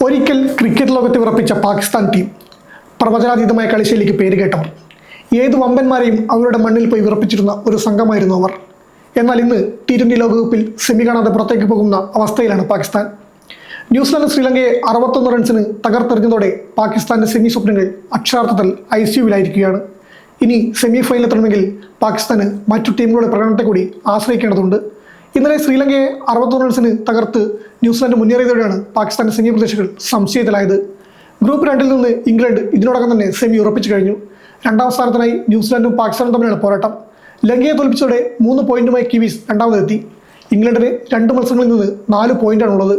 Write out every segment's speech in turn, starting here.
ഒരിക്കൽ ക്രിക്കറ്റ് ലോകത്തെ വിറപ്പിച്ച പാകിസ്ഥാൻ ടീം, പ്രവചനാതീതമായ കളിശൈലിക്ക് പേരുകേട്ടവർ, ഏത് വമ്പന്മാരെയും അവരുടെ മണ്ണിൽ പോയി വിറപ്പിച്ചിരുന്ന ഒരു സംഘമായിരുന്നു അവർ. എന്നാൽ ഇന്ന് T20 ലോകകപ്പിൽ സെമി കാണാതെ പുറത്തേക്ക് പോകുന്ന അവസ്ഥയിലാണ് പാകിസ്ഥാൻ. ന്യൂസിലാൻഡ് ശ്രീലങ്കയെ 61 റൺസിന് തകർത്തെറിഞ്ഞതോടെ പാകിസ്ഥാന്റെ സെമി സ്വപ്നങ്ങൾ അക്ഷരാർത്ഥത്തിൽ ICUവിലായിരിക്കുകയാണ്. ഇനി സെമി ഫൈനൽ എത്തണമെങ്കിൽ പാകിസ്ഥാന് മറ്റു ടീമുകളുടെ പ്രകടനത്തെ കൂടി ആശ്രയിക്കേണ്ടതുണ്ട്. ഇന്നലെ ശ്രീലങ്കയെ 61 റൺസിന് തകർത്ത് ന്യൂസിലാൻഡ് മുന്നേറിയതോടെയാണ് പാകിസ്ഥാന്റെ സെമി പ്രതീക്ഷകൾ സംശയത്തിലായത്. ഗ്രൂപ്പ് 2-ൽ നിന്ന് ഇംഗ്ലണ്ട് ഇതിനോടകം തന്നെ സെമി ഉറപ്പിച്ചു കഴിഞ്ഞു. രണ്ടാം സ്ഥാനത്തിനായി ന്യൂസിലാൻഡും പാകിസ്ഥാനും തമ്മിലാണ് പോരാട്ടം. ലങ്കയെ തോൽപ്പിച്ചതോടെ 3 പോയിന്റുമായി കിവീസ് രണ്ടാമതെത്തി. ഇംഗ്ലണ്ടിന് 2 മത്സരങ്ങളിൽ നിന്ന് 4 പോയിന്റാണുള്ളത്.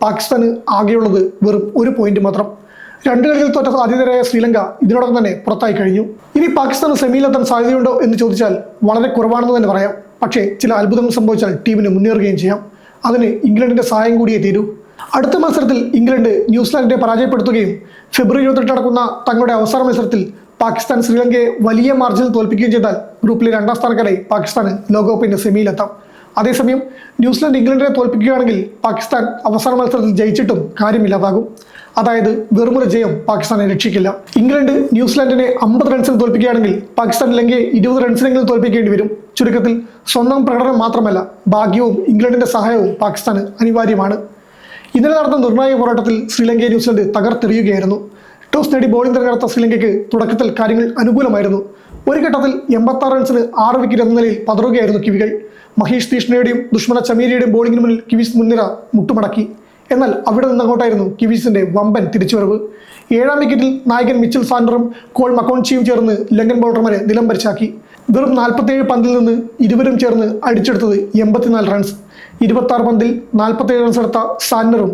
പാകിസ്ഥാന് ആകെയുള്ളത് വെറും 1 പോയിന്റ് മാത്രം. 2 കളികളിൽ തോറ്റ ആതിഥേയരായ ശ്രീലങ്ക ഇതിനോടകം തന്നെ പുറത്തായി കഴിഞ്ഞു. ഇനി പാകിസ്ഥാന് സെമിയിലെത്താൻ സാധ്യതയുണ്ടോ എന്ന് ചോദിച്ചാൽ വളരെ കുറവാണെന്ന് തന്നെ പറയാം. പക്ഷേ ചില അത്ഭുതങ്ങൾ സംഭവിച്ചാൽ ടീമിന് മുന്നേറുകയും ചെയ്യാം. അതിന് ഇംഗ്ലണ്ടിന്റെ സഹായം കൂടിയേ തീരൂ. അടുത്ത മത്സരത്തിൽ ഇംഗ്ലണ്ട് ന്യൂസിലാൻഡിനെ പരാജയപ്പെടുത്തുകയും ഫെബ്രുവരി 28 നടക്കുന്ന തങ്ങളുടെ അവസാന മത്സരത്തിൽ പാകിസ്ഥാൻ ശ്രീലങ്കയെ വലിയ മാർജിനിൽ തോൽപ്പിക്കുകയും ചെയ്താൽ ഗ്രൂപ്പിലെ 2ാം സ്ഥാനക്കാരായി പാകിസ്ഥാന് ലോകകപ്പിന്റെ സെമിയിലെത്താം. അതേസമയം ന്യൂസിലാൻഡ് ഇംഗ്ലണ്ടിനെ തോൽപ്പിക്കുകയാണെങ്കിൽ പാകിസ്ഥാൻ അവസാന മത്സരത്തിൽ ജയിച്ചിട്ടും കാര്യമില്ലാതാകും. അതായത് വെറുമൊരു ജയം പാകിസ്ഥാനെ രക്ഷിക്കില്ല. ഇംഗ്ലണ്ട് ന്യൂസിലാൻഡിനെ 50 റൺസിന് തോൽപ്പിക്കുകയാണെങ്കിൽ പാകിസ്ഥാൻ ലങ്കയെ 20 റൺസിനെങ്കിലും തോൽപ്പിക്കേണ്ടി വരും. ചുരുക്കത്തിൽ സ്വന്തം പ്രകടനം മാത്രമല്ല, ഭാഗ്യവും ഇംഗ്ലണ്ടിന്റെ സഹായവും പാകിസ്ഥാന് അനിവാര്യമാണ്. ഇന്നലെ നടന്ന നിർണായക പോരാട്ടത്തിൽ ശ്രീലങ്കയെ ന്യൂസിലാൻഡ് തകർത്തെറിയുകയായിരുന്നു. ടോസ് നേടി ബോളിംഗ് തിരഞ്ഞെടുത്ത ശ്രീലങ്കയ്ക്ക് തുടക്കത്തിൽ കാര്യങ്ങൾ അനുകൂലമായിരുന്നു. ഒരു ഘട്ടത്തിൽ 86 റൺസിന് 6 വിക്കറ്റ് എന്ന നിലയിൽ പതറുകയായിരുന്നു കിവികൾ. മഹീഷ് തീഷ്ണയുടെയും ദുഷ്മന ചമീരയുടെയും ബോളിംഗിന് മുന്നിൽ കിവീസ് മുൻനിര മുട്ടുമടക്കി. എന്നാൽ അവിടെ നിന്നങ്ങോട്ടായിരുന്നു കിവീസിന്റെ വമ്പൻ തിരിച്ചുവരവ്. 7ാം വിക്കറ്റിൽ നായകൻ മിച്ചൽ സാൻഡറും കോൾ മക്കോൺചിയും ചേർന്ന് ലങ്കൻ ബൗളർമാരെ നിലംപരിച്ചാക്കി. വെറും 47 പന്തിൽ നിന്ന് ഇരുവരും ചേർന്ന് അടിച്ചെടുത്തത് 84 റൺസ്. 26 പന്തിൽ 47 റൺസ് എടുത്ത സാൻഡറും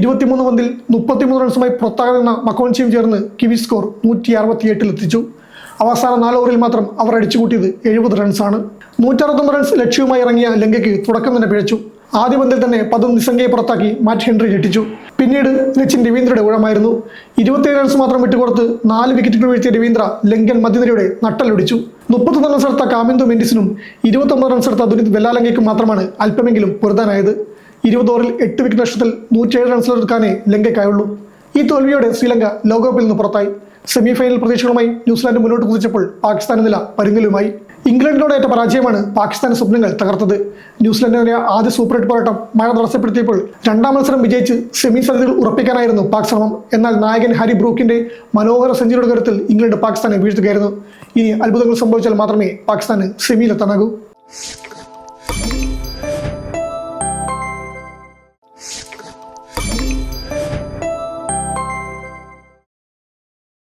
23 പന്തിൽ 33 റൺസുമായി പുറത്താകാതെ നിന്ന മക്കോൺചിയും ചേർന്ന് കിവീസ് സ്കോർ 168 എത്തിച്ചു. അവസാന 4 ഓവറിൽ മാത്രം അവർ അടിച്ചുകൂട്ടിയത് 70 റൺസാണ്. 169 റൺസ് ലക്ഷ്യവുമായി ഇറങ്ങിയ ലങ്കയ്ക്ക് തുടക്കം തന്നെ പിഴച്ചു. ആദ്യ പന്തിൽ തന്നെ പതും നിസംഗയെ പുറത്താക്കി മാറ്റ് ഹെൻറി ഞെട്ടിച്ചു. പിന്നീട് സച്ചിൻ രവീന്ദ്രയുടെ ഊഴമായിരുന്നു. 27 റൺസ് മാത്രം വിട്ടുകൊടുത്ത് 4 വിക്കറ്റുകൾ വീഴ്ത്തിയ രവീന്ദ്ര ലങ്കൻ മധ്യനിരയുടെ നട്ടലൊടിച്ചു. 31 റൺസ് എടുത്ത കാമിന്ദു മെൻഡിസിനും 29 റൺസ് എടുത്ത ദുനിത് വെല്ലാലങ്കയ്ക്കും മാത്രമാണ് അല്പമെങ്കിലും പൊരുതാനായത്. 20 ഓവറിൽ 8 വിക്കറ്റ് നഷ്ടത്തിൽ 107 റൺസിലെടുക്കാനേ ലങ്കയ്ക്കായുള്ളൂ. ഈ തോൽവിയോടെ ശ്രീലങ്ക ലോകകപ്പിൽ നിന്ന് പുറത്തായി. സെമി ഫൈനൽ പ്രതീക്ഷകളുമായി ന്യൂസിലാൻഡ് മുന്നോട്ട് കുതിച്ചപ്പോൾ പാകിസ്ഥാൻ നില പരുങ്ങലുമായി. ഇംഗ്ലണ്ടിനോടേറ്റ പരാജയമാണ് പാകിസ്ഥാന്റെ സ്വപ്നങ്ങൾ തകർത്തത്. ന്യൂസിലാൻഡിനെതിരെ ആദ്യ സൂപ്പർ 8 പോരാട്ടം മഴ തടസ്സപ്പെടുത്തിയപ്പോൾ 2ാം മത്സരം വിജയിച്ച് സെമി സാധ്യതകൾ ഉറപ്പിക്കാനായിരുന്നു പാക് ശ്രമം. എന്നാൽ നായകൻ ഹാരി ബ്രൂക്കിന്റെ മനോഹര സെഞ്ചുറിയുടെ കരുത്തിൽ ഇംഗ്ലണ്ട് പാകിസ്ഥാനെ വീഴ്ത്തുകയായിരുന്നു. ഇനി അത്ഭുതങ്ങൾ സംഭവിച്ചാൽ മാത്രമേ പാകിസ്ഥാന് സെമിയിലെത്താനാകൂ.